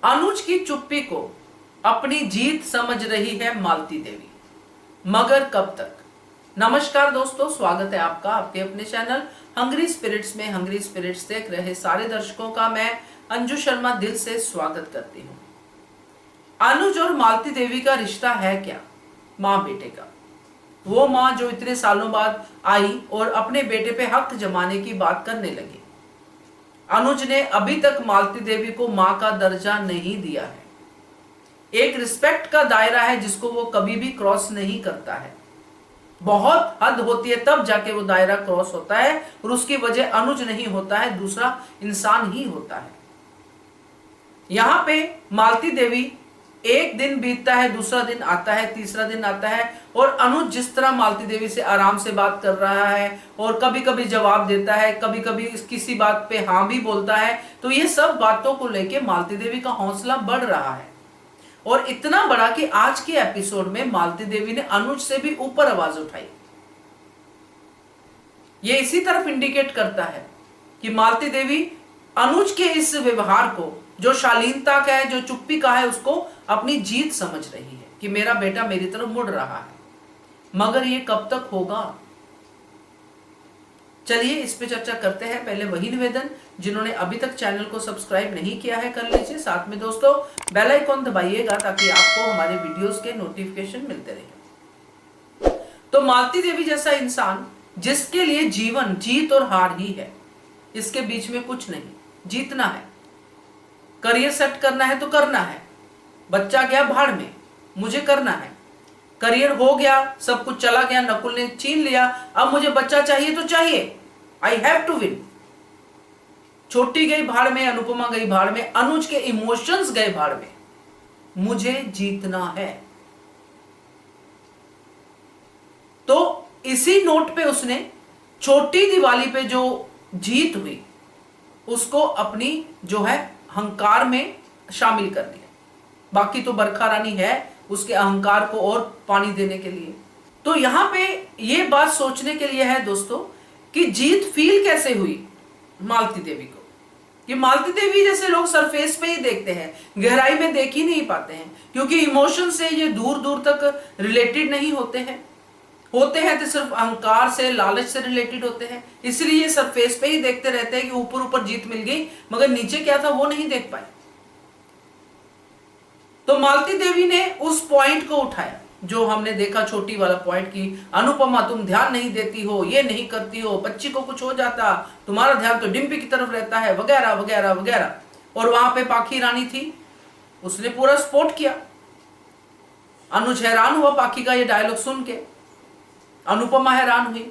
अनुज की चुप्पी को अपनी जीत समझ रही है मालती देवी, मगर कब तक। नमस्कार दोस्तों, स्वागत है आपका आपके अपने चैनल हंग्री स्पिरिट्स में। हंग्री स्पिरिट्स देख रहे सारे दर्शकों का मैं अंजू शर्मा दिल से स्वागत करती हूँ। अनुज और मालती देवी का रिश्ता है क्या? माँ बेटे का। वो माँ जो इतने सालों बाद आई और अपने बेटे पे हक जमाने की बात करने लगी। अनुज ने अभी तक मालती देवी को मां का दर्जा नहीं दिया है। एक रिस्पेक्ट का दायरा है जिसको वो कभी भी क्रॉस नहीं करता है। बहुत हद होती है तब जाके वो दायरा क्रॉस होता है, और उसकी वजह अनुज नहीं होता है, दूसरा इंसान ही होता है। यहां पे मालती देवी, एक दिन बीतता है, दूसरा दिन आता है, तीसरा दिन आता है, और अनुज जिस तरह मालती देवी से आराम से बात कर रहा है और कभी कभी जवाब देता है, कभी कभी किसी बात पे हाँ भी बोलता है, तो ये सब बातों को लेके मालती देवी का हौसला बढ़ रहा है। और इतना बड़ा कि आज के एपिसोड में मालती देवी ने अनुज से भी ऊपर आवाज उठाई। ये इसी तरफ इंडिकेट करता है कि मालती देवी अनुज के इस व्यवहार को, जो शालीनता का है, जो चुप्पी का है, उसको अपनी जीत समझ रही है कि मेरा बेटा मेरी तरफ मुड़ रहा है। मगर ये कब तक होगा? चलिए इस पे चर्चा करते हैं। पहले वही निवेदन, जिन्होंने अभी तक चैनल को सब्सक्राइब नहीं किया है कर लीजिए। साथ में दोस्तों बेल आइकॉन दबाइएगा ताकि आपको हमारे वीडियोस के नोटिफिकेशन मिलते रहे। तो मालती देवी जैसा इंसान, जिसके लिए जीवन जीत और हार ही है, इसके बीच में कुछ नहीं। जीतना है, करियर सेट करना है तो करना है। बच्चा गया भाड़ में, मुझे करना है। करियर हो गया, सब कुछ चला गया, नकुल ने छीन लिया, अब मुझे बच्चा चाहिए तो चाहिए। I have to win. छोटी गई भाड़ में, अनुपमा गई भाड़ में, अनुज के इमोशंस गए भाड़ में, मुझे जीतना है। तो इसी नोट पे उसने छोटी दिवाली पे जो जीत हुई उसको अपनी जो है अहंकार में शामिल कर दिया। बाकी तो बरखा रानी है उसके अहंकार को और पानी देने के लिए। तो यहां पे ये बात सोचने के लिए है दोस्तों कि जीत फील कैसे हुई मालती देवी को। कि मालती देवी जैसे लोग सरफेस पे ही देखते हैं, गहराई में देख ही नहीं पाते हैं, क्योंकि इमोशन से ये दूर दूर तक रिलेटेड नहीं होते हैं तो सिर्फ अहंकार से, लालच से रिलेटेड होते हैं। इसलिए ये सरफेस पे ही देखते रहते हैं कि ऊपर ऊपर जीत मिल गई, मगर नीचे क्या था वो नहीं देख पाए। तो मालती देवी ने उस पॉइंट को उठाया जो हमने देखा, छोटी वाला पॉइंट की अनुपमा तुम ध्यान नहीं देती हो, ये नहीं करती हो, बच्ची को कुछ हो जाता, तुम्हारा ध्यान तो डिम्पी की तरफ रहता है, वगैरह वगैरह वगैरह। और वहां पे पाखी रानी थी, उसने पूरा सपोर्ट किया। अनुज हैरान हुआ पाखी का ये डायलॉग सुन के, अनुपमा हैरान हुई।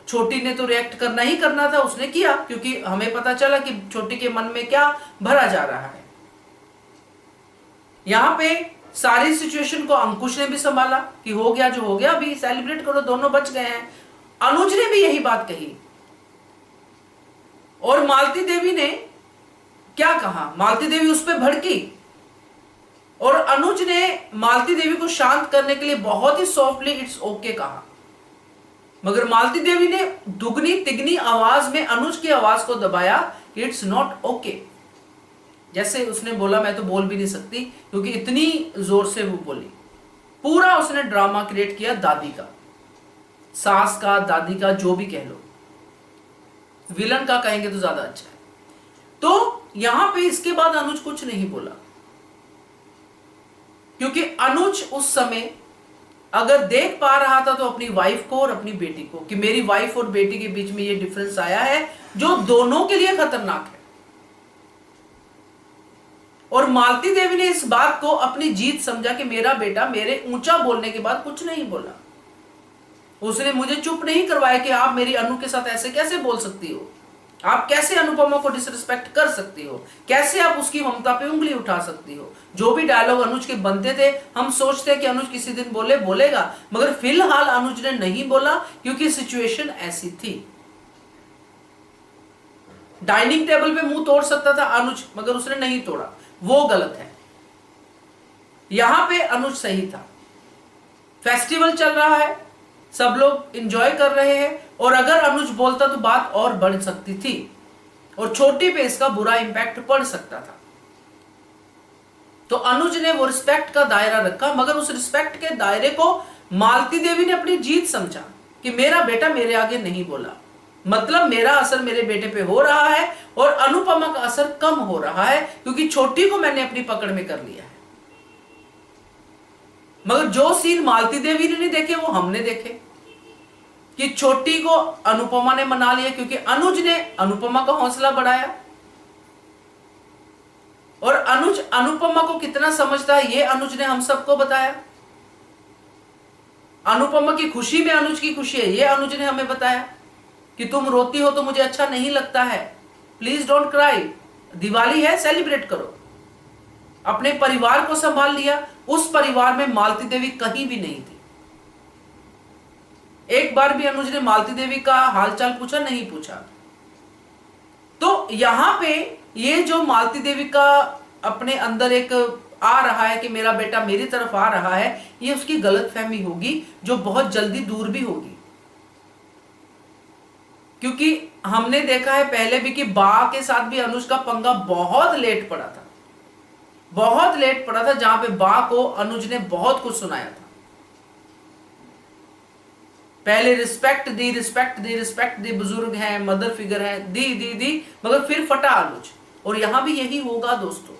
छोटी ने तो रिएक्ट करना ही करना था, उसने किया, क्योंकि हमें पता चला कि छोटी के मन में क्या भरा जा रहा है। यहां पे सारी सिचुएशन को अंकुश ने भी संभाला कि हो गया जो हो गया, अभी सेलिब्रेट करो, दोनों बच गए हैं। अनुज ने भी यही बात कही। और मालती देवी ने क्या कहा? मालती देवी उस पर भड़की और अनुज ने मालती देवी को शांत करने के लिए बहुत ही सॉफ्टली इट्स ओके कहा। मगर मालती देवी ने दुगनी तिगनी आवाज में अनुज की आवाज को दबाया, इट्स नॉट ओके। जैसे उसने बोला मैं तो बोल भी नहीं सकती, क्योंकि इतनी जोर से वो बोली। पूरा उसने ड्रामा क्रिएट किया दादी का, सास का, दादी का, जो भी कह लो, विलन का कहेंगे तो ज्यादा अच्छा है। तो यहां पे इसके बाद अनुज कुछ नहीं बोला, क्योंकि अनुज उस समय अगर देख पा रहा था तो अपनी वाइफ को और अपनी बेटी को, कि मेरी वाइफ और बेटी के बीच में ये डिफरेंस आया है जो दोनों के लिए खतरनाक है। और मालती देवी ने इस बात को अपनी जीत समझा कि मेरा बेटा मेरे ऊंचा बोलने के बाद कुछ नहीं बोला। उसने मुझे चुप नहीं करवाया कि आप मेरी अनु के साथ ऐसे कैसे बोल सकती हो, आप कैसे अनुपमा को डिसरिस्पेक्ट कर सकती हो, कैसे आप उसकी ममता पे उंगली उठा सकती हो। जो भी डायलॉग अनुज के बनते थे, हम सोचते कि अनुज किसी दिन बोलेगा, मगर फिलहाल अनुज ने नहीं बोला, क्योंकि सिचुएशन ऐसी थी। डाइनिंग टेबल पे मुंह तोड़ सकता था अनुज, मगर उसने नहीं तोड़ा, वो गलत है। यहां पे अनुज सही था। फेस्टिवल चल रहा है, सब लोग एंजॉय कर रहे हैं, और अगर अनुज बोलता तो बात और बढ़ सकती थी और छोटी पे इसका बुरा इंपैक्ट पड़ सकता था। तो अनुज ने वो रिस्पेक्ट का दायरा रखा, मगर उस रिस्पेक्ट के दायरे को मालती देवी ने अपनी जीत समझा कि मेरा बेटा मेरे आगे नहीं बोला, मतलब मेरा असर मेरे बेटे पे हो रहा है और अनुपमा का असर कम हो रहा है क्योंकि छोटी को मैंने अपनी पकड़ में कर लिया है। मगर जो सीन मालती देवी ने नहीं देखे वो हमने देखे कि छोटी को अनुपमा ने मना लिया क्योंकि अनुज ने अनुपमा का हौसला बढ़ाया। और अनुज अनुपमा को कितना समझता है ये अनुज ने हम सबको बताया। अनुपमा की खुशी में अनुज की खुशी है ये अनुज ने हमें बताया कि तुम रोती हो तो मुझे अच्छा नहीं लगता है, प्लीज डोंट क्राई, दिवाली है सेलिब्रेट करो। अपने परिवार को संभाल लिया। उस परिवार में मालती देवी कहीं भी नहीं थी। एक बार भी अनुज ने मालती देवी का हालचाल पूछा नहीं पूछा। तो यहां पे ये जो मालती देवी का अपने अंदर एक आ रहा है कि मेरा बेटा मेरी तरफ आ रहा है, ये उसकी गलतफहमी होगी जो बहुत जल्दी दूर भी होगी। क्योंकि हमने देखा है पहले भी कि बा के साथ भी अनुज का पंगा बहुत लेट पड़ा था, बहुत लेट पड़ा था, जहां पे बा को अनुज ने बहुत कुछ सुनाया था। पहले रिस्पेक्ट दी, बुजुर्ग हैं, मदर फिगर है, दी, मगर फिर फटा अनुज। और यहां भी यही होगा दोस्तों,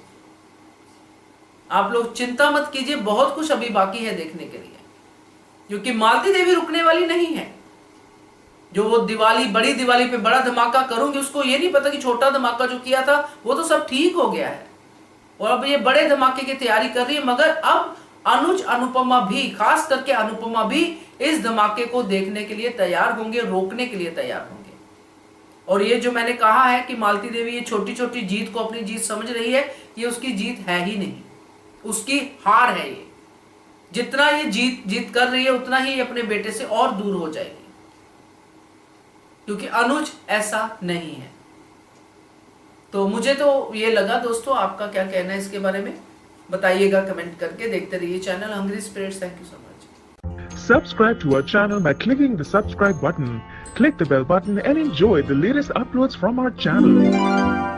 आप लोग चिंता मत कीजिए, बहुत कुछ अभी बाकी है देखने के लिए, क्योंकि मालती देवी रुकने वाली नहीं है। जो वो दिवाली, बड़ी दिवाली पे बड़ा धमाका करूंगी, उसको ये नहीं पता कि छोटा धमाका जो किया था वो तो सब ठीक हो गया है और अब ये बड़े धमाके की तैयारी कर रही है। मगर अब अनुज, अनुपमा भी, खास करके अनुपमा भी इस धमाके को देखने के लिए तैयार होंगे, रोकने के लिए तैयार होंगे। और ये जो मैंने कहा है कि मालती देवी ये छोटी छोटी जीत को अपनी जीत समझ रही है, ये उसकी जीत है ही नहीं, उसकी हार है ये। जितना ये जीत कर रही है उतना ही अपने बेटे से और दूर हो जाएगी, क्योंकि अनुज ऐसा नहीं है। तो मुझे तो ये लगा दोस्तों, आपका क्या कहना है इसके बारे में बताइएगा कमेंट करके। देखते रहिए channel hungry spirits. Thank you so much. Subscribe to our channel by clicking the subscribe button. Click the bell button and enjoy the latest uploads from our channel.